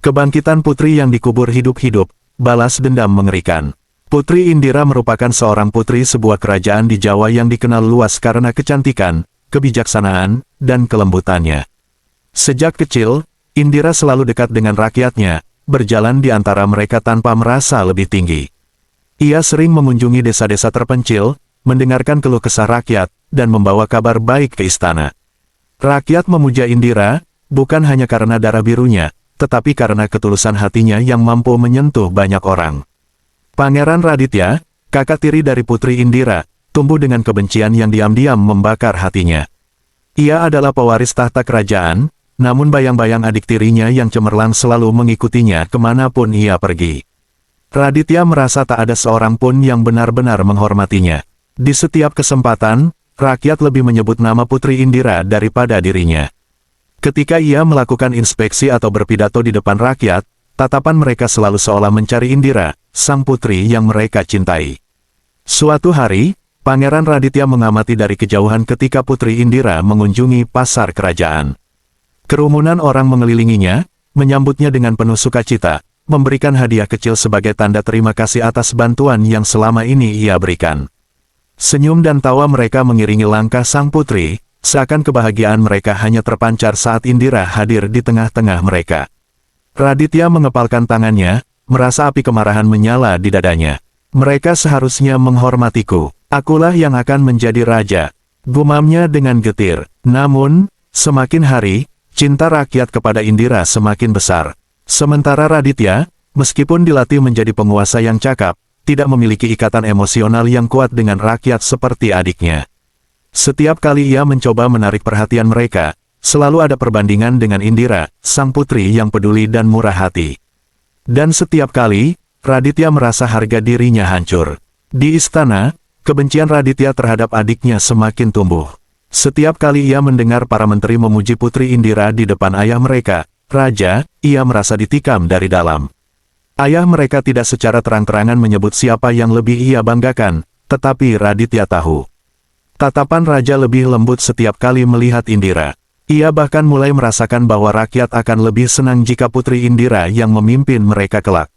Kebangkitan putri yang dikubur hidup-hidup, balas dendam mengerikan. Putri Indira merupakan seorang putri sebuah kerajaan di Jawa yang dikenal luas karena kecantikan, kebijaksanaan, dan kelembutannya. Sejak kecil, Indira selalu dekat dengan rakyatnya, berjalan di antara mereka tanpa merasa lebih tinggi. Ia sering mengunjungi desa-desa terpencil, mendengarkan keluh kesah rakyat, dan membawa kabar baik ke istana. Rakyat memuja Indira, bukan hanya karena darah birunya, tetapi karena ketulusan hatinya yang mampu menyentuh banyak orang. Pangeran Raditya, kakak tiri dari Putri Indira, tumbuh dengan kebencian yang diam-diam membakar hatinya. Ia adalah pewaris tahta kerajaan, namun bayang-bayang adik tirinya yang cemerlang selalu mengikutinya kemanapun ia pergi. Raditya merasa tak ada seorang pun yang benar-benar menghormatinya. Di setiap kesempatan, rakyat lebih menyebut nama Putri Indira daripada dirinya. Ketika ia melakukan inspeksi atau berpidato di depan rakyat, tatapan mereka selalu seolah mencari Indira, sang putri yang mereka cintai. Suatu hari, Pangeran Raditya mengamati dari kejauhan ketika Putri Indira mengunjungi pasar kerajaan. Kerumunan orang mengelilinginya, menyambutnya dengan penuh sukacita, memberikan hadiah kecil sebagai tanda terima kasih atas bantuan yang selama ini ia berikan. Senyum dan tawa mereka mengiringi langkah sang putri, seakan kebahagiaan mereka hanya terpancar saat Indira hadir di tengah-tengah mereka. Raditya mengepalkan tangannya, merasa api kemarahan menyala di dadanya. Mereka seharusnya menghormatiku. Akulah yang akan menjadi raja, gumamnya dengan getir. Namun, semakin hari, cinta rakyat kepada Indira semakin besar. Sementara Raditya, meskipun dilatih menjadi penguasa yang cakap, tidak memiliki ikatan emosional yang kuat dengan rakyat seperti adiknya. Setiap kali ia mencoba menarik perhatian mereka, selalu ada perbandingan dengan Indira, sang putri yang peduli dan murah hati. Dan setiap kali, Raditya merasa harga dirinya hancur. Di istana, kebencian Raditya terhadap adiknya semakin tumbuh. Setiap kali ia mendengar para menteri memuji Putri Indira di depan ayah mereka, raja, ia merasa ditikam dari dalam. Ayah mereka tidak secara terang-terangan menyebut siapa yang lebih ia banggakan, tetapi Raditya tahu. Tatapan raja lebih lembut setiap kali melihat Indira. Ia bahkan mulai merasakan bahwa rakyat akan lebih senang jika Putri Indira yang memimpin mereka kelak.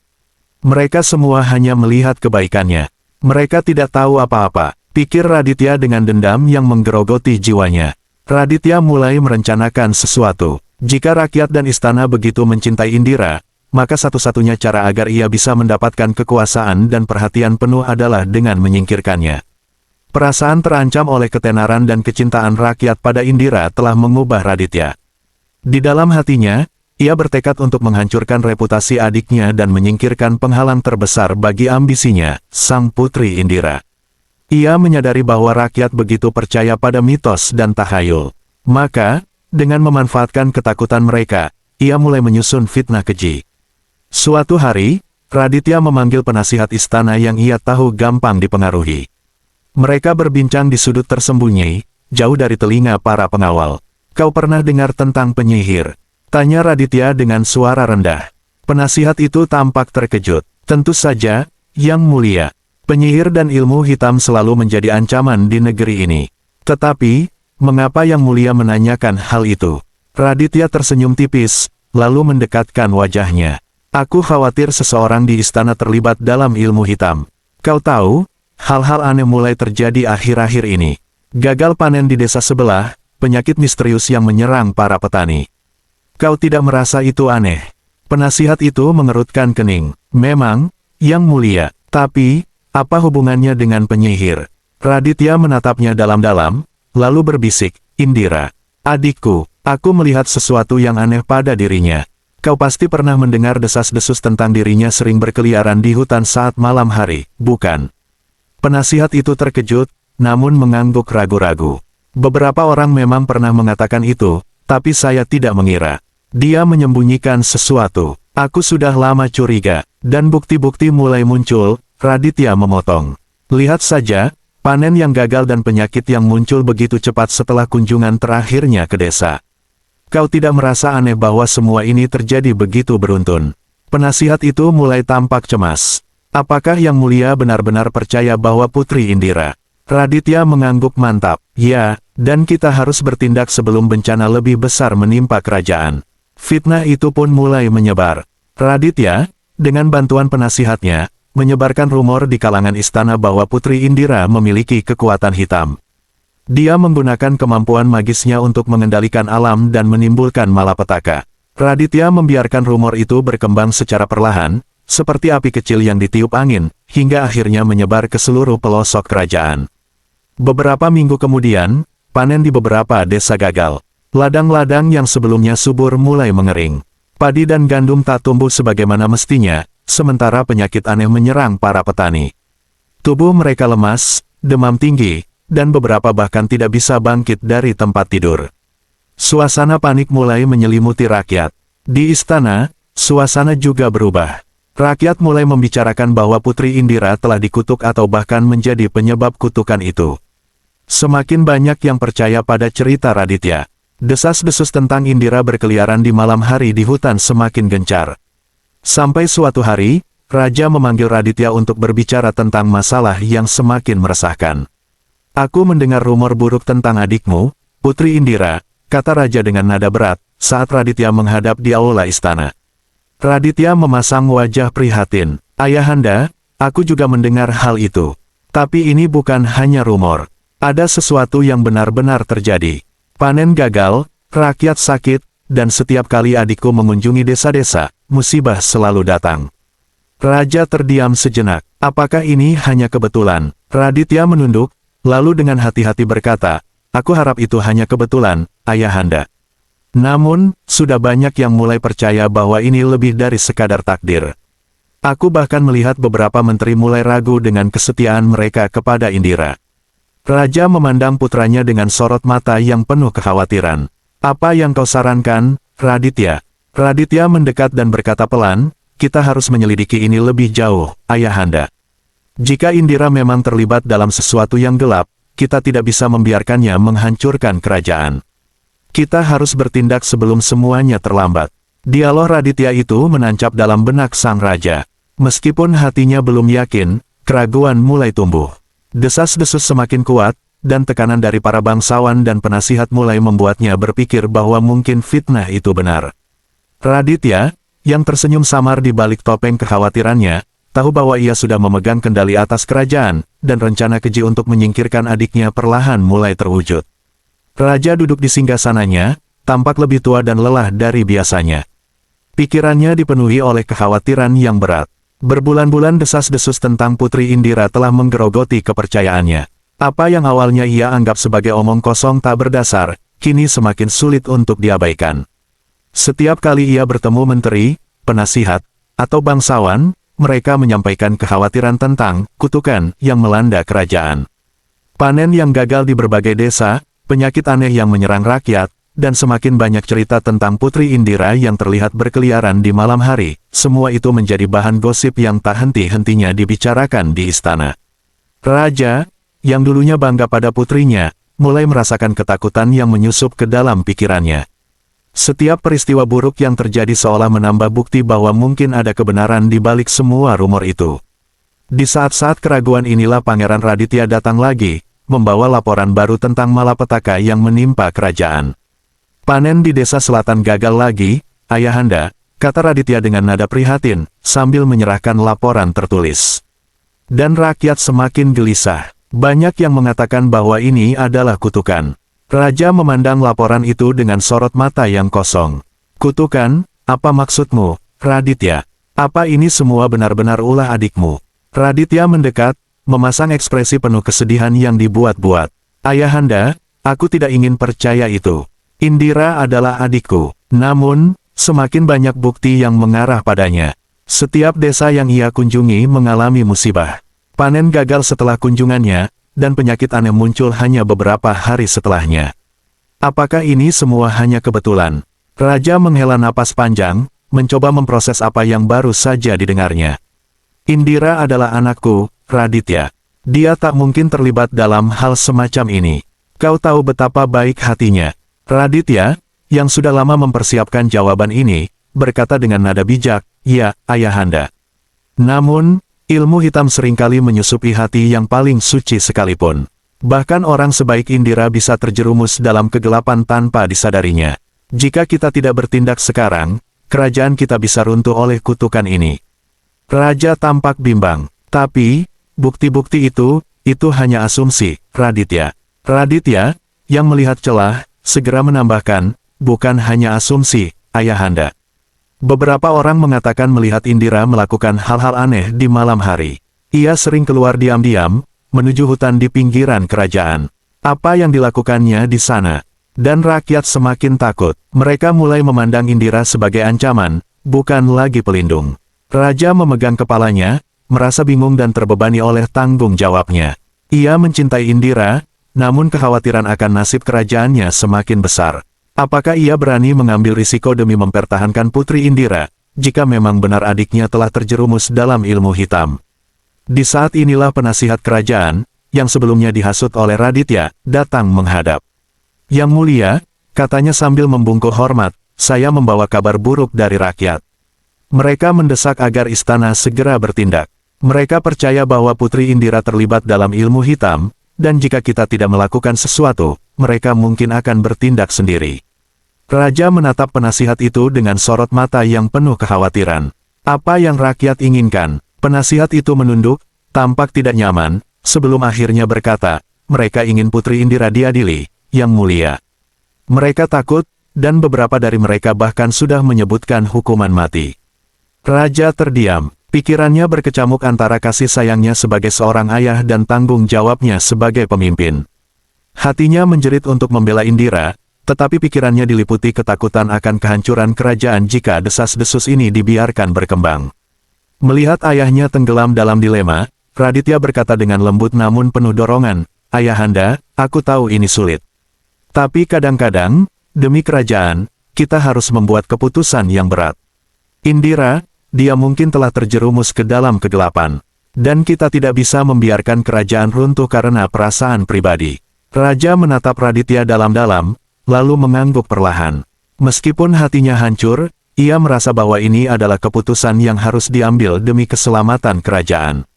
Mereka semua hanya melihat kebaikannya. Mereka tidak tahu apa-apa, pikir Raditya dengan dendam yang menggerogoti jiwanya. Raditya mulai merencanakan sesuatu. Jika rakyat dan istana begitu mencintai Indira, maka satu-satunya cara agar ia bisa mendapatkan kekuasaan dan perhatian penuh adalah dengan menyingkirkannya. Perasaan terancam oleh ketenaran dan kecintaan rakyat pada Indira telah mengubah Raditya. Di dalam hatinya, ia bertekad untuk menghancurkan reputasi adiknya dan menyingkirkan penghalang terbesar bagi ambisinya, sang Putri Indira. Ia menyadari bahwa rakyat begitu percaya pada mitos dan tahayul. Maka, dengan memanfaatkan ketakutan mereka, ia mulai menyusun fitnah keji. Suatu hari, Raditya memanggil penasihat istana yang ia tahu gampang dipengaruhi. Mereka berbincang di sudut tersembunyi, jauh dari telinga para pengawal. Kau pernah dengar tentang penyihir? Tanya Raditya dengan suara rendah. Penasihat itu tampak terkejut. Tentu saja, Yang Mulia. Penyihir dan ilmu hitam selalu menjadi ancaman di negeri ini. Tetapi, mengapa Yang Mulia menanyakan hal itu? Raditya tersenyum tipis, lalu mendekatkan wajahnya. Aku khawatir seseorang di istana terlibat dalam ilmu hitam. Kau tahu, hal-hal aneh mulai terjadi akhir-akhir ini. Gagal panen di desa sebelah, penyakit misterius yang menyerang para petani. Kau tidak merasa itu aneh? Penasihat itu mengerutkan kening. Memang, Yang Mulia. Tapi, apa hubungannya dengan penyihir? Raditya menatapnya dalam-dalam, lalu berbisik, Indira. Adikku, aku melihat sesuatu yang aneh pada dirinya. Kau pasti pernah mendengar desas-desus tentang dirinya sering berkeliaran di hutan saat malam hari, bukan? Penasihat itu terkejut, namun mengangguk ragu-ragu. Beberapa orang memang pernah mengatakan itu, tapi saya tidak mengira. Dia menyembunyikan sesuatu. Aku sudah lama curiga, dan bukti-bukti mulai muncul. Raditya memotong. Lihat saja, panen yang gagal dan penyakit yang muncul begitu cepat setelah kunjungan terakhirnya ke desa. Kau tidak merasa aneh bahwa semua ini terjadi begitu beruntun? Penasihat itu mulai tampak cemas. Apakah Yang Mulia benar-benar percaya bahwa Putri Indira? Raditya mengangguk mantap. Ya, dan kita harus bertindak sebelum bencana lebih besar menimpa kerajaan. Fitnah itu pun mulai menyebar. Raditya, dengan bantuan penasihatnya, menyebarkan rumor di kalangan istana bahwa Putri Indira memiliki kekuatan hitam. Dia menggunakan kemampuan magisnya untuk mengendalikan alam dan menimbulkan malapetaka. Raditya membiarkan rumor itu berkembang secara perlahan, seperti api kecil yang ditiup angin, hingga akhirnya menyebar ke seluruh pelosok kerajaan. Beberapa minggu kemudian, panen di beberapa desa gagal. Ladang-ladang yang sebelumnya subur mulai mengering. Padi dan gandum tak tumbuh sebagaimana mestinya, sementara penyakit aneh menyerang para petani. Tubuh mereka lemas, demam tinggi, dan beberapa bahkan tidak bisa bangkit dari tempat tidur. Suasana panik mulai menyelimuti rakyat. Di istana, suasana juga berubah. Rakyat mulai membicarakan bahwa Putri Indira telah dikutuk atau bahkan menjadi penyebab kutukan itu. Semakin banyak yang percaya pada cerita Raditya. Desas-desus tentang Indira berkeliaran di malam hari di hutan semakin gencar. Sampai suatu hari, Raja memanggil Raditya untuk berbicara tentang masalah yang semakin meresahkan. "Aku mendengar rumor buruk tentang adikmu, Putri Indira," kata Raja dengan nada berat, saat Raditya menghadap di aula istana. Raditya memasang wajah prihatin. "Ayahanda, aku juga mendengar hal itu. Tapi ini bukan hanya rumor. Ada sesuatu yang benar-benar terjadi. Panen gagal, rakyat sakit, dan setiap kali adikku mengunjungi desa-desa, musibah selalu datang." Raja terdiam sejenak. "Apakah ini hanya kebetulan?" Raditya menunduk, lalu dengan hati-hati berkata, "Aku harap itu hanya kebetulan, Ayahanda. Namun, sudah banyak yang mulai percaya bahwa ini lebih dari sekadar takdir. Aku bahkan melihat beberapa menteri mulai ragu dengan kesetiaan mereka kepada Indira." Raja memandang putranya dengan sorot mata yang penuh kekhawatiran. "Apa yang kau sarankan, Raditya?" Raditya mendekat dan berkata pelan, "Kita harus menyelidiki ini lebih jauh, Ayahanda. Jika Indira memang terlibat dalam sesuatu yang gelap, kita tidak bisa membiarkannya menghancurkan kerajaan. Kita harus bertindak sebelum semuanya terlambat." Dialog Raditya itu menancap dalam benak sang raja. Meskipun hatinya belum yakin, keraguan mulai tumbuh. Desas-desus semakin kuat, dan tekanan dari para bangsawan dan penasihat mulai membuatnya berpikir bahwa mungkin fitnah itu benar. Raditya, yang tersenyum samar di balik topeng kekhawatirannya, tahu bahwa ia sudah memegang kendali atas kerajaan, dan rencana keji untuk menyingkirkan adiknya perlahan mulai terwujud. Raja duduk di singgasananya, tampak lebih tua dan lelah dari biasanya. Pikirannya dipenuhi oleh kekhawatiran yang berat. Berbulan-bulan desas-desus tentang Putri Indira telah menggerogoti kepercayaannya. Apa yang awalnya ia anggap sebagai omong kosong tak berdasar, kini semakin sulit untuk diabaikan. Setiap kali ia bertemu menteri, penasihat, atau bangsawan, mereka menyampaikan kekhawatiran tentang kutukan yang melanda kerajaan. Panen yang gagal di berbagai desa, penyakit aneh yang menyerang rakyat, dan semakin banyak cerita tentang Putri Indira yang terlihat berkeliaran di malam hari, semua itu menjadi bahan gosip yang tak henti-hentinya dibicarakan di istana. Raja, yang dulunya bangga pada putrinya, mulai merasakan ketakutan yang menyusup ke dalam pikirannya. Setiap peristiwa buruk yang terjadi seolah menambah bukti bahwa mungkin ada kebenaran di balik semua rumor itu. Di saat-saat keraguan inilah Pangeran Raditya datang lagi, membawa laporan baru tentang malapetaka yang menimpa kerajaan. "Panen di desa selatan gagal lagi, Ayahanda," kata Raditya dengan nada prihatin, sambil menyerahkan laporan tertulis. Dan rakyat semakin gelisah. Banyak yang mengatakan bahwa ini adalah kutukan. Raja memandang laporan itu dengan sorot mata yang kosong. "Kutukan, apa maksudmu, Raditya? Apa ini semua benar-benar ulah adikmu?" Raditya mendekat, memasang ekspresi penuh kesedihan yang dibuat-buat. "Ayahanda, aku tidak ingin percaya itu. Indira adalah adikku. Namun, semakin banyak bukti yang mengarah padanya. Setiap desa yang ia kunjungi mengalami musibah. Panen gagal setelah kunjungannya, dan penyakit aneh muncul hanya beberapa hari setelahnya. Apakah ini semua hanya kebetulan?" Raja menghela napas panjang, mencoba memproses apa yang baru saja didengarnya. "Indira adalah anakku, Raditya. Dia tak mungkin terlibat dalam hal semacam ini. Kau tahu betapa baik hatinya." Raditya, yang sudah lama mempersiapkan jawaban ini, berkata dengan nada bijak, "Ya, Ayahanda. Namun, ilmu hitam seringkali menyusupi hati yang paling suci sekalipun. Bahkan orang sebaik Indira bisa terjerumus dalam kegelapan tanpa disadarinya. Jika kita tidak bertindak sekarang, kerajaan kita bisa runtuh oleh kutukan ini. Raja tampak bimbang. Tapi, bukti-bukti itu hanya asumsi, Raditya. Raditya, yang melihat celah, segera menambahkan, bukan hanya asumsi, Ayahanda. Beberapa orang mengatakan melihat Indira melakukan hal-hal aneh di malam hari. Ia sering keluar diam-diam, menuju hutan di pinggiran kerajaan. Apa yang dilakukannya di sana? Dan rakyat semakin takut. Mereka mulai memandang Indira sebagai ancaman, bukan lagi pelindung. Raja memegang kepalanya, merasa bingung dan terbebani oleh tanggung jawabnya. Ia mencintai Indira, namun kekhawatiran akan nasib kerajaannya semakin besar. Apakah ia berani mengambil risiko demi mempertahankan Putri Indira, jika memang benar adiknya telah terjerumus dalam ilmu hitam? Di saat inilah penasihat kerajaan, yang sebelumnya dihasut oleh Raditya, datang menghadap. Yang mulia, katanya sambil membungkuk hormat, saya membawa kabar buruk dari rakyat. Mereka mendesak agar istana segera bertindak. Mereka percaya bahwa Putri Indira terlibat dalam ilmu hitam, dan jika kita tidak melakukan sesuatu, mereka mungkin akan bertindak sendiri. Raja menatap penasihat itu dengan sorot mata yang penuh kekhawatiran. Apa yang rakyat inginkan? Penasihat itu menunduk, tampak tidak nyaman, sebelum akhirnya berkata, mereka ingin Putri Indira diadili, Yang Mulia. Mereka takut, dan beberapa dari mereka bahkan sudah menyebutkan hukuman mati. Raja terdiam. Pikirannya berkecamuk antara kasih sayangnya sebagai seorang ayah dan tanggung jawabnya sebagai pemimpin. Hatinya menjerit untuk membela Indira, tetapi pikirannya diliputi ketakutan akan kehancuran kerajaan jika desas-desus ini dibiarkan berkembang. Melihat ayahnya tenggelam dalam dilema, Raditya berkata dengan lembut namun penuh dorongan, Ayahanda, aku tahu ini sulit. Tapi kadang-kadang, demi kerajaan, kita harus membuat keputusan yang berat. Indira, dia mungkin telah terjerumus ke dalam kegelapan. Dan kita tidak bisa membiarkan kerajaan runtuh karena perasaan pribadi. Raja menatap Raditya dalam-dalam, lalu mengangguk perlahan. Meskipun hatinya hancur, ia merasa bahwa ini adalah keputusan yang harus diambil demi keselamatan kerajaan.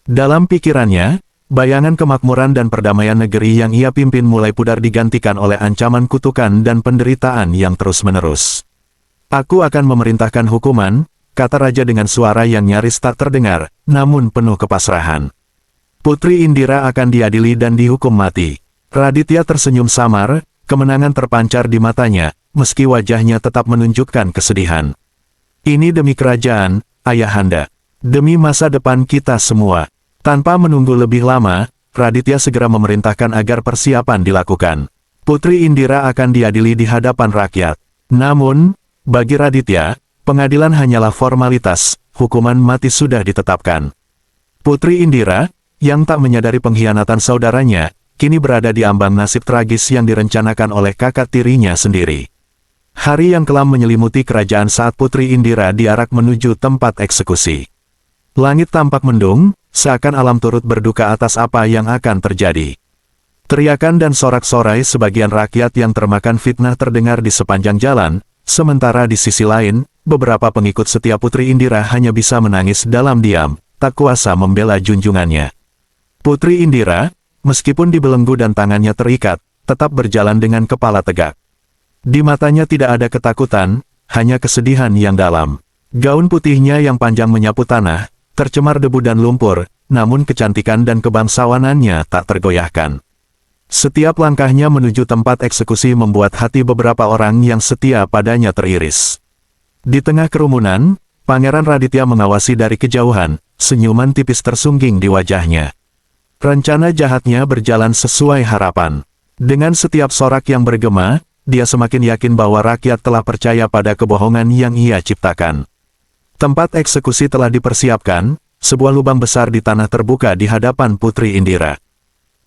Dalam pikirannya, bayangan kemakmuran dan perdamaian negeri yang ia pimpin mulai pudar digantikan oleh ancaman kutukan dan penderitaan yang terus-menerus. Aku akan memerintahkan hukuman, kata raja dengan suara yang nyaris tak terdengar, namun penuh kepasrahan. Putri Indira akan diadili dan dihukum mati. Raditya tersenyum samar, kemenangan terpancar di matanya, meski wajahnya tetap menunjukkan kesedihan. Ini demi kerajaan, Ayahanda. Demi masa depan kita semua. Tanpa menunggu lebih lama, Raditya segera memerintahkan agar persiapan dilakukan. Putri Indira akan diadili di hadapan rakyat. Namun, bagi Raditya, pengadilan hanyalah formalitas, hukuman mati sudah ditetapkan. Putri Indira, yang tak menyadari pengkhianatan saudaranya, kini berada di ambang nasib tragis yang direncanakan oleh kakak tirinya sendiri. Hari yang kelam menyelimuti kerajaan saat Putri Indira diarak menuju tempat eksekusi. Langit tampak mendung, seakan alam turut berduka atas apa yang akan terjadi. Teriakan dan sorak-sorai sebagian rakyat yang termakan fitnah terdengar di sepanjang jalan, sementara di sisi lain, beberapa pengikut setia Putri Indira hanya bisa menangis dalam diam, tak kuasa membela junjungannya. Putri Indira, meskipun dibelenggu dan tangannya terikat, tetap berjalan dengan kepala tegak. Di matanya tidak ada ketakutan, hanya kesedihan yang dalam. Gaun putihnya yang panjang menyapu tanah, tercemar debu dan lumpur, namun kecantikan dan kebangsawanannya tak tergoyahkan. Setiap langkahnya menuju tempat eksekusi membuat hati beberapa orang yang setia padanya teriris. Di tengah kerumunan, Pangeran Raditya mengawasi dari kejauhan, senyuman tipis tersungging di wajahnya. Rencana jahatnya berjalan sesuai harapan. Dengan setiap sorak yang bergema, dia semakin yakin bahwa rakyat telah percaya pada kebohongan yang ia ciptakan. Tempat eksekusi telah dipersiapkan, sebuah lubang besar di tanah terbuka di hadapan Putri Indira.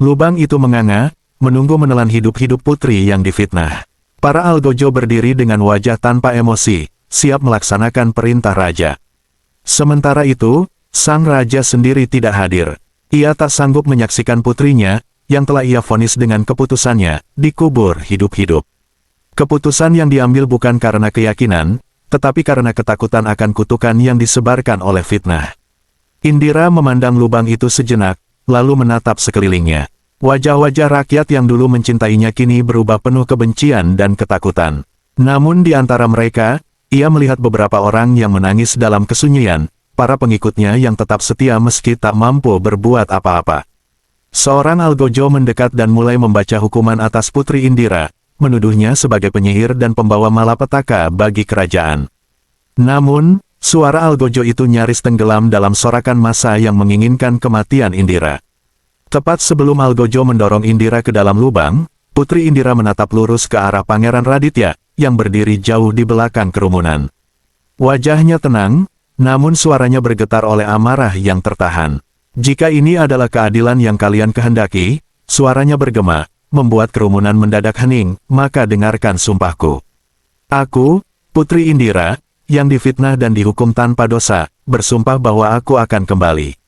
Lubang itu menganga, menunggu menelan hidup-hidup putri yang difitnah. Para algojo berdiri dengan wajah tanpa emosi, siap melaksanakan perintah raja. Sementara itu, sang raja sendiri tidak hadir. Ia tak sanggup menyaksikan putrinya, yang telah ia vonis dengan keputusannya, dikubur hidup-hidup. Keputusan yang diambil bukan karena keyakinan, tetapi karena ketakutan akan kutukan yang disebarkan oleh fitnah. Indira memandang lubang itu sejenak, lalu menatap sekelilingnya. Wajah-wajah rakyat yang dulu mencintainya kini berubah penuh kebencian dan ketakutan. Namun di antara mereka, ia melihat beberapa orang yang menangis dalam kesunyian, para pengikutnya yang tetap setia meski tak mampu berbuat apa-apa. Seorang algojo mendekat dan mulai membaca hukuman atas Putri Indira, menuduhnya sebagai penyihir dan pembawa malapetaka bagi kerajaan. Namun, suara algojo itu nyaris tenggelam dalam sorakan massa yang menginginkan kematian Indira. Tepat sebelum algojo mendorong Indira ke dalam lubang, Putri Indira menatap lurus ke arah Pangeran Raditya, yang berdiri jauh di belakang kerumunan. Wajahnya tenang, namun suaranya bergetar oleh amarah yang tertahan. Jika ini adalah keadilan yang kalian kehendaki, suaranya bergema, membuat kerumunan mendadak hening, maka dengarkan sumpahku. Aku, Putri Indira, yang difitnah dan dihukum tanpa dosa, bersumpah bahwa aku akan kembali.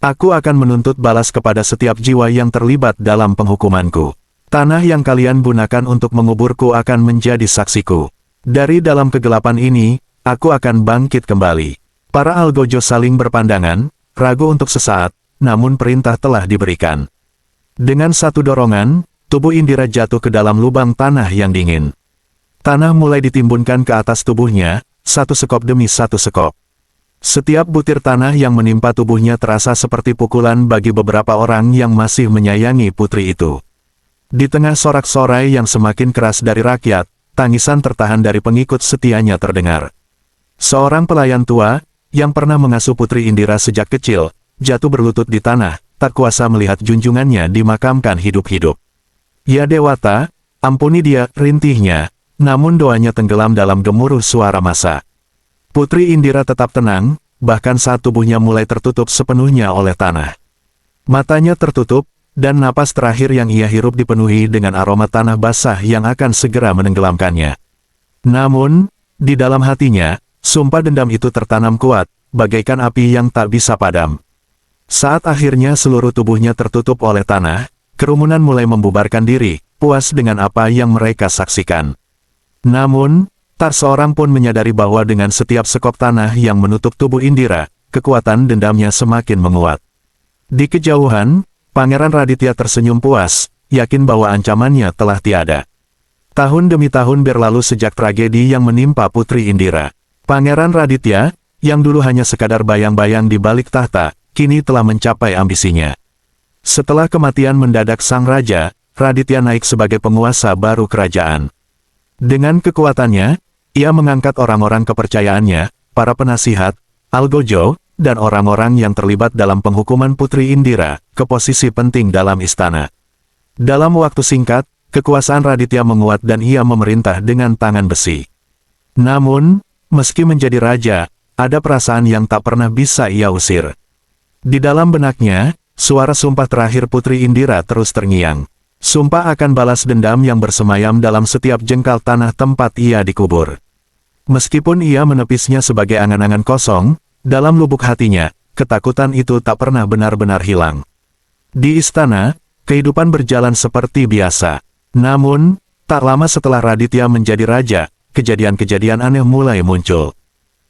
Aku akan menuntut balas kepada setiap jiwa yang terlibat dalam penghukumanku. Tanah yang kalian gunakan untuk menguburku akan menjadi saksiku. Dari dalam kegelapan ini, aku akan bangkit kembali. Para algojo saling berpandangan, ragu untuk sesaat, namun perintah telah diberikan. Dengan satu dorongan, tubuh Indira jatuh ke dalam lubang tanah yang dingin. Tanah mulai ditimbunkan ke atas tubuhnya, satu sekop demi satu sekop. Setiap butir tanah yang menimpa tubuhnya terasa seperti pukulan bagi beberapa orang yang masih menyayangi putri itu. Di tengah sorak-sorai yang semakin keras dari rakyat, tangisan tertahan dari pengikut setianya terdengar. Seorang pelayan tua, yang pernah mengasuh Putri Indira sejak kecil, jatuh berlutut di tanah, tak kuasa melihat junjungannya dimakamkan hidup-hidup. Ya Dewata, ampuni dia, rintihnya, namun doanya tenggelam dalam gemuruh suara massa. Putri Indira tetap tenang, bahkan saat tubuhnya mulai tertutup sepenuhnya oleh tanah. Matanya tertutup, dan napas terakhir yang ia hirup dipenuhi dengan aroma tanah basah yang akan segera menenggelamkannya. Namun, di dalam hatinya, sumpah dendam itu tertanam kuat, bagaikan api yang tak bisa padam. Saat akhirnya seluruh tubuhnya tertutup oleh tanah, kerumunan mulai membubarkan diri, puas dengan apa yang mereka saksikan. Namun, tak seorang pun menyadari bahwa dengan setiap sekop tanah yang menutup tubuh Indira, kekuatan dendamnya semakin menguat. Di kejauhan, Pangeran Raditya tersenyum puas, yakin bahwa ancamannya telah tiada. Tahun demi tahun berlalu sejak tragedi yang menimpa Putri Indira. Pangeran Raditya, yang dulu hanya sekadar bayang-bayang di balik tahta, kini telah mencapai ambisinya. Setelah kematian mendadak sang raja, Raditya naik sebagai penguasa baru kerajaan. Dengan kekuatannya, ia mengangkat orang-orang kepercayaannya, para penasihat, algojo, dan orang-orang yang terlibat dalam penghukuman Putri Indira, ke posisi penting dalam istana. Dalam waktu singkat, kekuasaan Raditya menguat dan ia memerintah dengan tangan besi. Namun, meski menjadi raja, ada perasaan yang tak pernah bisa ia usir. Di dalam benaknya, suara sumpah terakhir Putri Indira terus terngiang. Sumpah akan balas dendam yang bersemayam dalam setiap jengkal tanah tempat ia dikubur. Meskipun ia menepisnya sebagai angan-angan kosong, dalam lubuk hatinya, ketakutan itu tak pernah benar-benar hilang. Di istana, kehidupan berjalan seperti biasa. Namun, tak lama setelah Raditya menjadi raja, kejadian-kejadian aneh mulai muncul.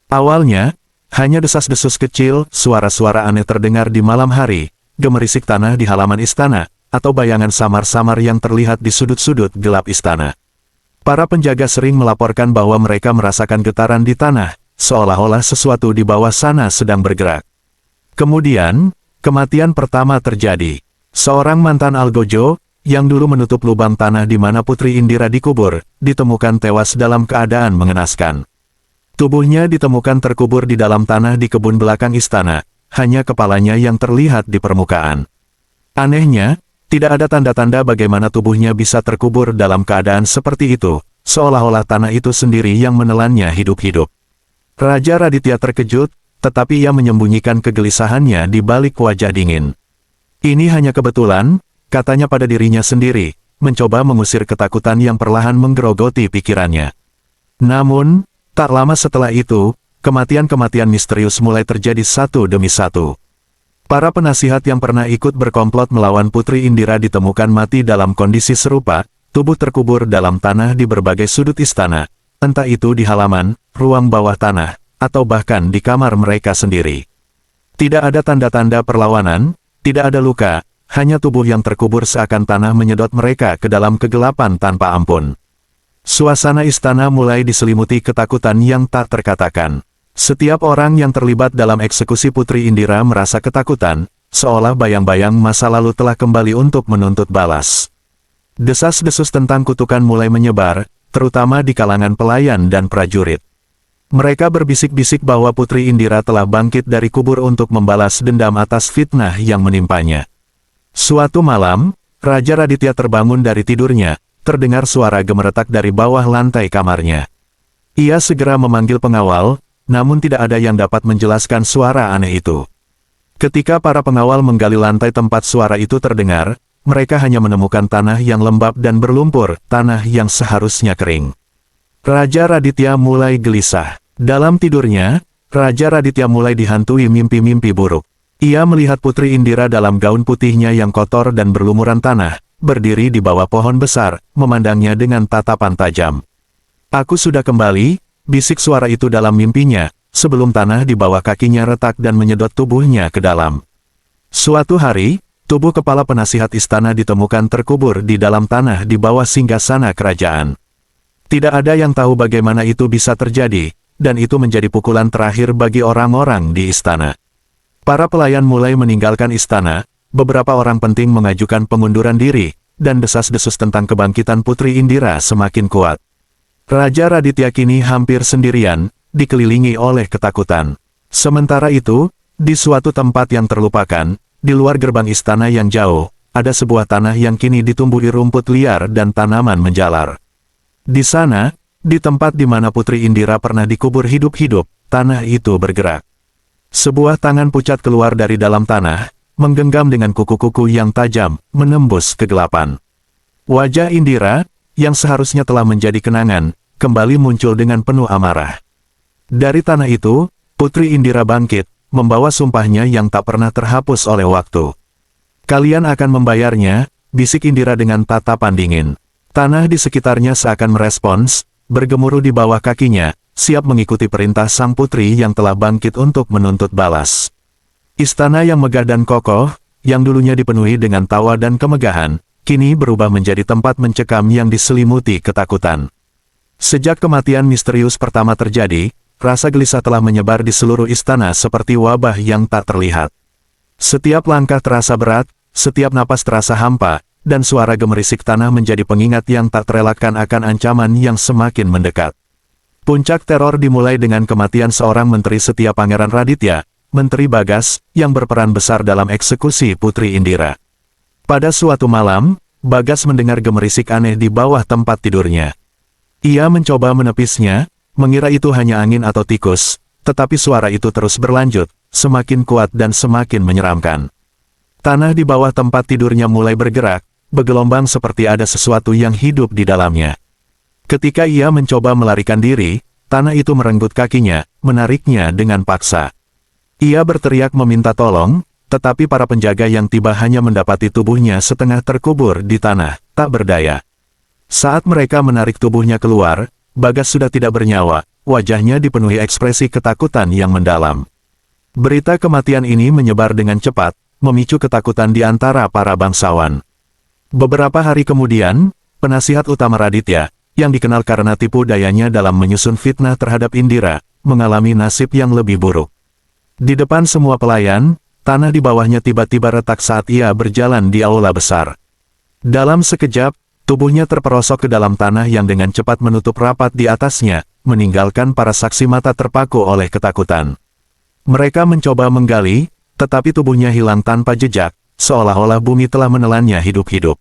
Awalnya, hanya desas-desus kecil, suara-suara aneh terdengar di malam hari, gemerisik tanah di halaman istana, atau bayangan samar-samar yang terlihat di sudut-sudut gelap istana. Para penjaga sering melaporkan bahwa mereka merasakan getaran di tanah, seolah-olah sesuatu di bawah sana sedang bergerak. Kemudian, kematian pertama terjadi. Seorang mantan algojo, yang dulu menutup lubang tanah di mana Putri Indira dikubur, ditemukan tewas dalam keadaan mengenaskan. Tubuhnya ditemukan terkubur di dalam tanah di kebun belakang istana, hanya kepalanya yang terlihat di permukaan. Anehnya, tidak ada tanda-tanda bagaimana tubuhnya bisa terkubur dalam keadaan seperti itu, seolah-olah tanah itu sendiri yang menelannya hidup-hidup. Raja Raditya terkejut, tetapi ia menyembunyikan kegelisahannya di balik wajah dingin. Ini hanya kebetulan, katanya pada dirinya sendiri, mencoba mengusir ketakutan yang perlahan menggerogoti pikirannya. Namun, tak lama setelah itu, kematian-kematian misterius mulai terjadi satu demi satu. Para penasihat yang pernah ikut berkomplot melawan Putri Indira ditemukan mati dalam kondisi serupa, tubuh terkubur dalam tanah di berbagai sudut istana, entah itu di halaman, ruang bawah tanah, atau bahkan di kamar mereka sendiri. Tidak ada tanda-tanda perlawanan, tidak ada luka, hanya tubuh yang terkubur seakan tanah menyedot mereka ke dalam kegelapan tanpa ampun. Suasana istana mulai diselimuti ketakutan yang tak terkatakan. Setiap orang yang terlibat dalam eksekusi Putri Indira merasa ketakutan, seolah bayang-bayang masa lalu telah kembali untuk menuntut balas. Desas-desus tentang kutukan mulai menyebar, terutama di kalangan pelayan dan prajurit. Mereka berbisik-bisik bahwa Putri Indira telah bangkit dari kubur untuk membalas dendam atas fitnah yang menimpanya. Suatu malam, Raja Raditya terbangun dari tidurnya, terdengar suara gemeretak dari bawah lantai kamarnya. Ia segera memanggil pengawal, namun tidak ada yang dapat menjelaskan suara aneh itu. Ketika para pengawal menggali lantai tempat suara itu terdengar, mereka hanya menemukan tanah yang lembab dan berlumpur, tanah yang seharusnya kering. Raja Raditya mulai gelisah. Dalam tidurnya, Raja Raditya mulai dihantui mimpi-mimpi buruk. Ia melihat Putri Indira dalam gaun putihnya yang kotor dan berlumuran tanah, berdiri di bawah pohon besar, memandangnya dengan tatapan tajam. "Aku sudah kembali," bisik suara itu dalam mimpinya, sebelum tanah di bawah kakinya retak dan menyedot tubuhnya ke dalam. Suatu hari, tubuh kepala penasihat istana ditemukan terkubur di dalam tanah di bawah singgasana kerajaan. Tidak ada yang tahu bagaimana itu bisa terjadi, dan itu menjadi pukulan terakhir bagi orang-orang di istana. Para pelayan mulai meninggalkan istana, beberapa orang penting mengajukan pengunduran diri, dan desas-desus tentang kebangkitan Putri Indira semakin kuat. Raja Raditya kini hampir sendirian, dikelilingi oleh ketakutan. Sementara itu, di suatu tempat yang terlupakan, di luar gerbang istana yang jauh, ada sebuah tanah yang kini ditumbuhi rumput liar dan tanaman menjalar. Di sana, di tempat di mana Putri Indira pernah dikubur hidup-hidup, tanah itu bergerak. Sebuah tangan pucat keluar dari dalam tanah, menggenggam dengan kuku-kuku yang tajam, menembus kegelapan. Wajah Indira, yang seharusnya telah menjadi kenangan, kembali muncul dengan penuh amarah. Dari tanah itu, Putri Indira bangkit, membawa sumpahnya yang tak pernah terhapus oleh waktu. "Kalian akan membayarnya," bisik Indira dengan tatapan dingin. Tanah di sekitarnya seakan merespons, bergemuruh di bawah kakinya, siap mengikuti perintah sang putri yang telah bangkit untuk menuntut balas. Istana yang megah dan kokoh, yang dulunya dipenuhi dengan tawa dan kemegahan, kini berubah menjadi tempat mencekam yang diselimuti ketakutan. Sejak kematian misterius pertama terjadi, rasa gelisah telah menyebar di seluruh istana seperti wabah yang tak terlihat. Setiap langkah terasa berat, setiap napas terasa hampa, dan suara gemerisik tanah menjadi pengingat yang tak terelakkan akan ancaman yang semakin mendekat. Puncak teror dimulai dengan kematian seorang menteri setia Pangeran Raditya, Menteri Bagas, yang berperan besar dalam eksekusi Putri Indira. Pada suatu malam, Bagas mendengar gemerisik aneh di bawah tempat tidurnya. Ia mencoba menepisnya, mengira itu hanya angin atau tikus, tetapi suara itu terus berlanjut, semakin kuat dan semakin menyeramkan. Tanah di bawah tempat tidurnya mulai bergerak, bergelombang seperti ada sesuatu yang hidup di dalamnya. Ketika ia mencoba melarikan diri, tanah itu merenggut kakinya, menariknya dengan paksa. Ia berteriak meminta tolong, tetapi para penjaga yang tiba hanya mendapati tubuhnya setengah terkubur di tanah, tak berdaya. Saat mereka menarik tubuhnya keluar, Bagas sudah tidak bernyawa, wajahnya dipenuhi ekspresi ketakutan yang mendalam. Berita kematian ini menyebar dengan cepat, memicu ketakutan di antara para bangsawan. Beberapa hari kemudian, penasihat utama Raditya, yang dikenal karena tipu dayanya dalam menyusun fitnah terhadap Indira, mengalami nasib yang lebih buruk. Di depan semua pelayan, tanah di bawahnya tiba-tiba retak saat ia berjalan di aula besar. Dalam sekejap, tubuhnya terperosok ke dalam tanah yang dengan cepat menutup rapat di atasnya, meninggalkan para saksi mata terpaku oleh ketakutan. Mereka mencoba menggali, tetapi tubuhnya hilang tanpa jejak, seolah-olah bumi telah menelannya hidup-hidup.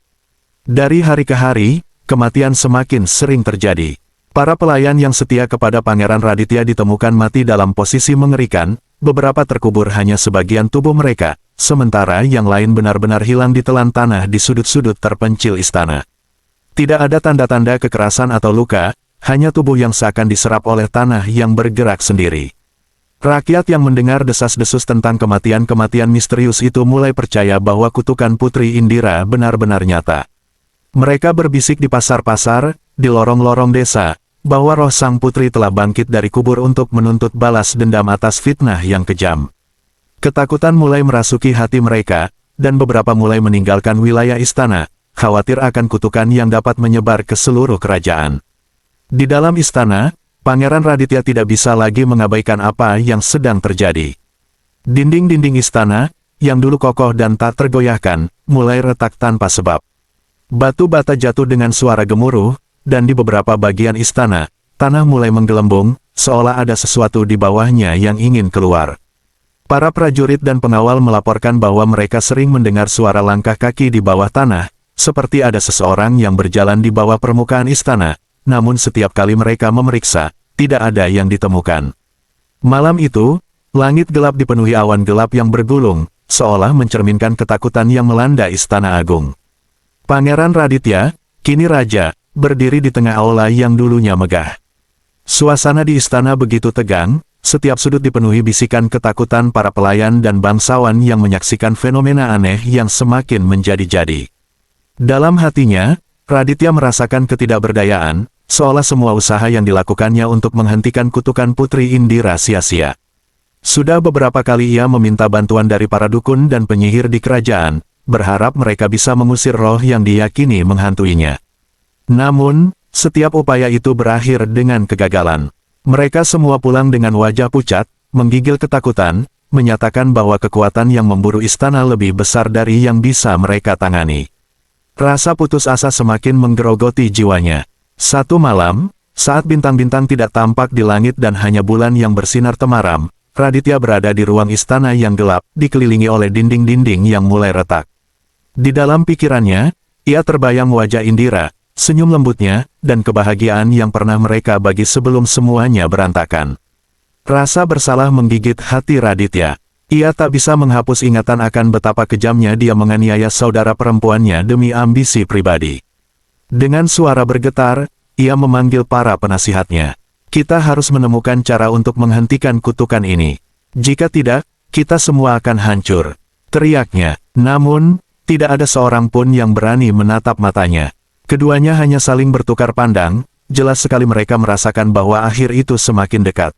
Dari hari ke hari, kematian semakin sering terjadi. Para pelayan yang setia kepada Pangeran Raditya ditemukan mati dalam posisi mengerikan, beberapa terkubur hanya sebagian tubuh mereka, sementara yang lain benar-benar hilang ditelan tanah di sudut-sudut terpencil istana. Tidak ada tanda-tanda kekerasan atau luka, hanya tubuh yang seakan diserap oleh tanah yang bergerak sendiri. Rakyat yang mendengar desas-desus tentang kematian-kematian misterius itu mulai percaya bahwa kutukan Putri Indira benar-benar nyata. Mereka berbisik di pasar-pasar, di lorong-lorong desa, bahwa roh sang putri telah bangkit dari kubur untuk menuntut balas dendam atas fitnah yang kejam. Ketakutan mulai merasuki hati mereka, dan beberapa mulai meninggalkan wilayah istana, khawatir akan kutukan yang dapat menyebar ke seluruh kerajaan. Di dalam istana, Pangeran Raditya tidak bisa lagi mengabaikan apa yang sedang terjadi. Dinding-dinding istana, yang dulu kokoh dan tak tergoyahkan, mulai retak tanpa sebab. Batu bata jatuh dengan suara gemuruh, dan di beberapa bagian istana, tanah mulai menggelembung, seolah ada sesuatu di bawahnya yang ingin keluar. Para prajurit dan pengawal melaporkan bahwa mereka sering mendengar suara langkah kaki di bawah tanah, seperti ada seseorang yang berjalan di bawah permukaan istana, namun setiap kali mereka memeriksa, tidak ada yang ditemukan. Malam itu, langit gelap dipenuhi awan gelap yang bergulung, seolah mencerminkan ketakutan yang melanda Istana Agung. Pangeran Raditya, kini raja, berdiri di tengah aula yang dulunya megah. Suasana di istana begitu tegang, setiap sudut dipenuhi bisikan ketakutan para pelayan dan bangsawan yang menyaksikan fenomena aneh yang semakin menjadi-jadi. Dalam hatinya, Raditya merasakan ketidakberdayaan, seolah semua usaha yang dilakukannya untuk menghentikan kutukan Putri Indira sia-sia. Sudah beberapa kali ia meminta bantuan dari para dukun dan penyihir di kerajaan, berharap mereka bisa mengusir roh yang diyakini menghantuinya. Namun, setiap upaya itu berakhir dengan kegagalan. Mereka semua pulang dengan wajah pucat, menggigil ketakutan, menyatakan bahwa kekuatan yang memburu istana lebih besar dari yang bisa mereka tangani. Rasa putus asa semakin menggerogoti jiwanya. Satu malam, saat bintang-bintang tidak tampak di langit dan hanya bulan yang bersinar temaram, Raditya berada di ruang istana yang gelap, dikelilingi oleh dinding-dinding yang mulai retak. Di dalam pikirannya, ia terbayang wajah Indira, senyum lembutnya, dan kebahagiaan yang pernah mereka bagi sebelum semuanya berantakan. Rasa bersalah menggigit hati Raditya. Ia tak bisa menghapus ingatan akan betapa kejamnya dia menganiaya saudara perempuannya demi ambisi pribadi. Dengan suara bergetar, ia memanggil para penasihatnya. Kita harus menemukan cara untuk menghentikan kutukan ini. Jika tidak, kita semua akan hancur. Teriaknya, namun, tidak ada seorang pun yang berani menatap matanya. Keduanya hanya saling bertukar pandang, jelas sekali mereka merasakan bahwa akhir itu semakin dekat.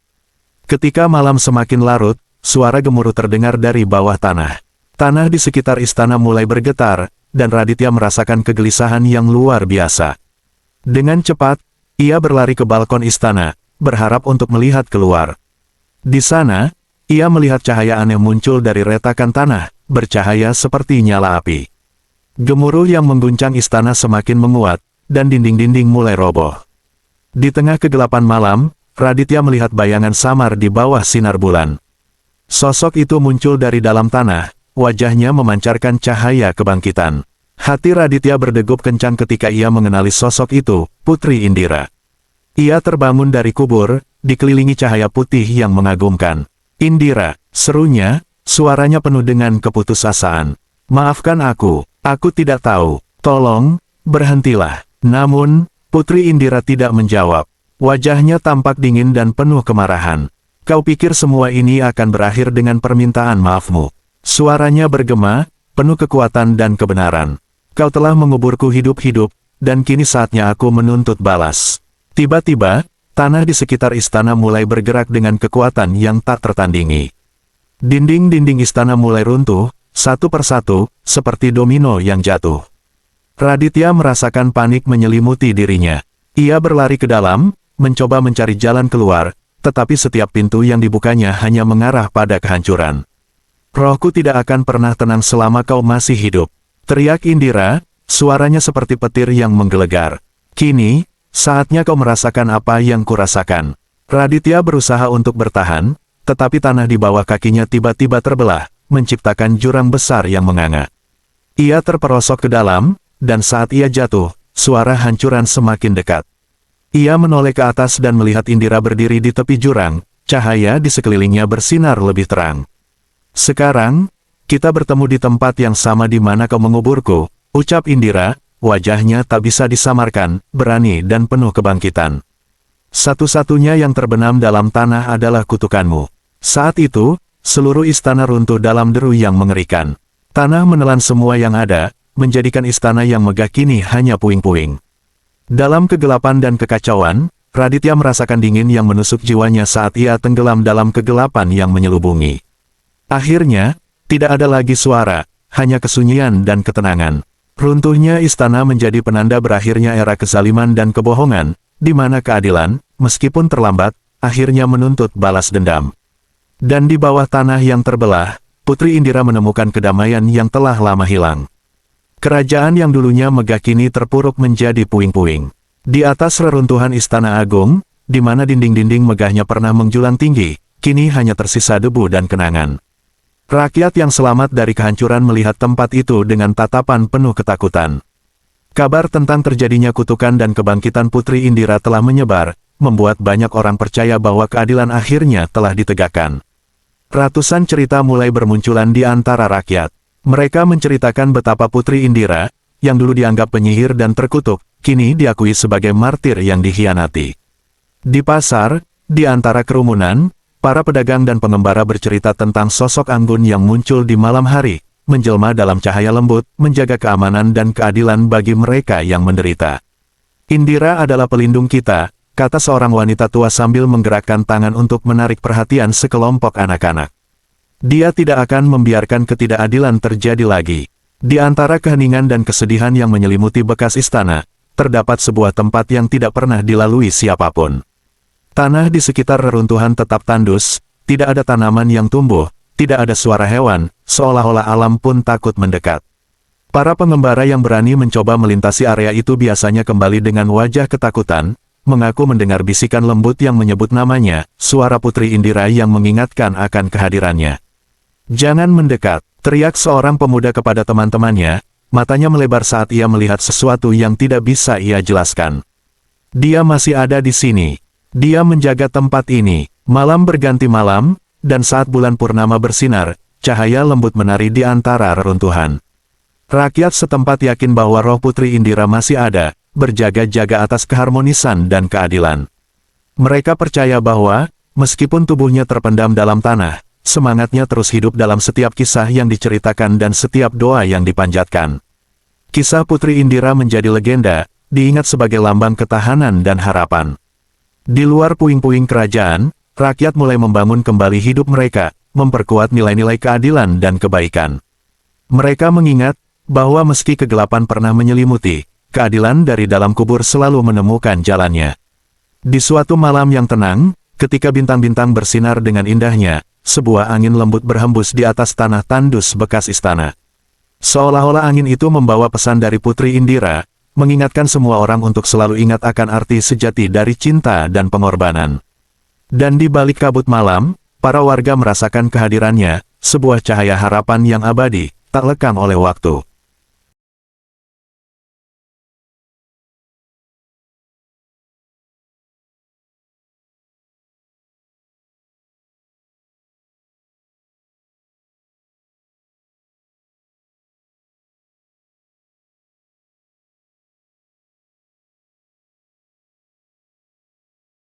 Ketika malam semakin larut, suara gemuruh terdengar dari bawah tanah. Tanah di sekitar istana mulai bergetar, dan Raditya merasakan kegelisahan yang luar biasa. Dengan cepat, ia berlari ke balkon istana, berharap untuk melihat keluar. Di sana, ia melihat cahaya aneh muncul dari retakan tanah, bercahaya seperti nyala api. Gemuruh yang mengguncang istana semakin menguat, dan dinding-dinding mulai roboh. Di tengah kegelapan malam, Raditya melihat bayangan samar di bawah sinar bulan. Sosok itu muncul dari dalam tanah, wajahnya memancarkan cahaya kebangkitan. Hati Raditya berdegup kencang ketika ia mengenali sosok itu, Putri Indira. Ia terbangun dari kubur, dikelilingi cahaya putih yang mengagumkan. Indira, serunya, suaranya penuh dengan keputusasaan. Maafkan aku tidak tahu, tolong, berhentilah. Namun, Putri Indira tidak menjawab. Wajahnya tampak dingin dan penuh kemarahan. Kau pikir semua ini akan berakhir dengan permintaan maafmu? Suaranya bergema, penuh kekuatan dan kebenaran. Kau telah menguburku hidup-hidup, dan kini saatnya aku menuntut balas. Tiba-tiba, tanah di sekitar istana mulai bergerak dengan kekuatan yang tak tertandingi. Dinding-dinding istana mulai runtuh, satu persatu, seperti domino yang jatuh. Raditya merasakan panik menyelimuti dirinya. Ia berlari ke dalam, mencoba mencari jalan keluar, tetapi setiap pintu yang dibukanya hanya mengarah pada kehancuran. Rohku tidak akan pernah tenang selama kau masih hidup. Teriak Indira, suaranya seperti petir yang menggelegar. Kini, saatnya kau merasakan apa yang kurasakan. Raditya berusaha untuk bertahan, tetapi tanah di bawah kakinya tiba-tiba terbelah, menciptakan jurang besar yang menganga. Ia terperosok ke dalam, dan saat ia jatuh, suara hancuran semakin dekat. Ia menoleh ke atas dan melihat Indira berdiri di tepi jurang, cahaya di sekelilingnya bersinar lebih terang. Sekarang, kita bertemu di tempat yang sama di mana kau menguburku, ucap Indira, wajahnya tak bisa disamarkan, berani dan penuh kebangkitan. Satu-satunya yang terbenam dalam tanah adalah kutukanmu. Saat itu, seluruh istana runtuh dalam deru yang mengerikan. Tanah menelan semua yang ada, menjadikan istana yang megah kini hanya puing-puing. Dalam kegelapan dan kekacauan, Raditya merasakan dingin yang menusuk jiwanya saat ia tenggelam dalam kegelapan yang menyelubungi. Akhirnya, tidak ada lagi suara, hanya kesunyian dan ketenangan. Runtuhnya istana menjadi penanda berakhirnya era kezaliman dan kebohongan, di mana keadilan, meskipun terlambat, akhirnya menuntut balas dendam. Dan di bawah tanah yang terbelah, Putri Indira menemukan kedamaian yang telah lama hilang. Kerajaan yang dulunya megah kini terpuruk menjadi puing-puing. Di atas reruntuhan Istana Agung, di mana dinding-dinding megahnya pernah menjulang tinggi, kini hanya tersisa debu dan kenangan. Rakyat yang selamat dari kehancuran melihat tempat itu dengan tatapan penuh ketakutan. Kabar tentang terjadinya kutukan dan kebangkitan Putri Indira telah menyebar, membuat banyak orang percaya bahwa keadilan akhirnya telah ditegakkan. Ratusan cerita mulai bermunculan di antara rakyat. Mereka menceritakan betapa Putri Indira, yang dulu dianggap penyihir dan terkutuk, kini diakui sebagai martir yang dikhianati. Di pasar, di antara kerumunan, para pedagang dan pengembara bercerita tentang sosok anggun yang muncul di malam hari, menjelma dalam cahaya lembut, menjaga keamanan dan keadilan bagi mereka yang menderita. Indira adalah pelindung kita, kata seorang wanita tua sambil menggerakkan tangan untuk menarik perhatian sekelompok anak-anak. Dia tidak akan membiarkan ketidakadilan terjadi lagi. Di antara keheningan dan kesedihan yang menyelimuti bekas istana, terdapat sebuah tempat yang tidak pernah dilalui siapapun. Tanah di sekitar reruntuhan tetap tandus, tidak ada tanaman yang tumbuh, tidak ada suara hewan, seolah-olah alam pun takut mendekat. Para pengembara yang berani mencoba melintasi area itu biasanya kembali dengan wajah ketakutan, mengaku mendengar bisikan lembut yang menyebut namanya, suara Putri Indira yang mengingatkan akan kehadirannya. "Jangan mendekat," teriak seorang pemuda kepada teman-temannya, matanya melebar saat ia melihat sesuatu yang tidak bisa ia jelaskan. "Dia masih ada di sini. Dia menjaga tempat ini." Malam berganti malam, dan saat bulan purnama bersinar, cahaya lembut menari di antara reruntuhan. Rakyat setempat yakin bahwa roh Putri Indira masih ada, berjaga-jaga atas keharmonisan dan keadilan. Mereka percaya bahwa, meskipun tubuhnya terpendam dalam tanah, semangatnya terus hidup dalam setiap kisah yang diceritakan dan setiap doa yang dipanjatkan. Kisah Putri Indira menjadi legenda, diingat sebagai lambang ketahanan dan harapan. Di luar puing-puing kerajaan, rakyat mulai membangun kembali hidup mereka, memperkuat nilai-nilai keadilan dan kebaikan. Mereka mengingat, bahwa meski kegelapan pernah menyelimuti, keadilan dari dalam kubur selalu menemukan jalannya. Di suatu malam yang tenang, ketika bintang-bintang bersinar dengan indahnya, sebuah angin lembut berhembus di atas tanah tandus bekas istana. Seolah-olah angin itu membawa pesan dari Putri Indira, mengingatkan semua orang untuk selalu ingat akan arti sejati dari cinta dan pengorbanan. Dan di balik kabut malam, para warga merasakan kehadirannya, sebuah cahaya harapan yang abadi, tak lekang oleh waktu.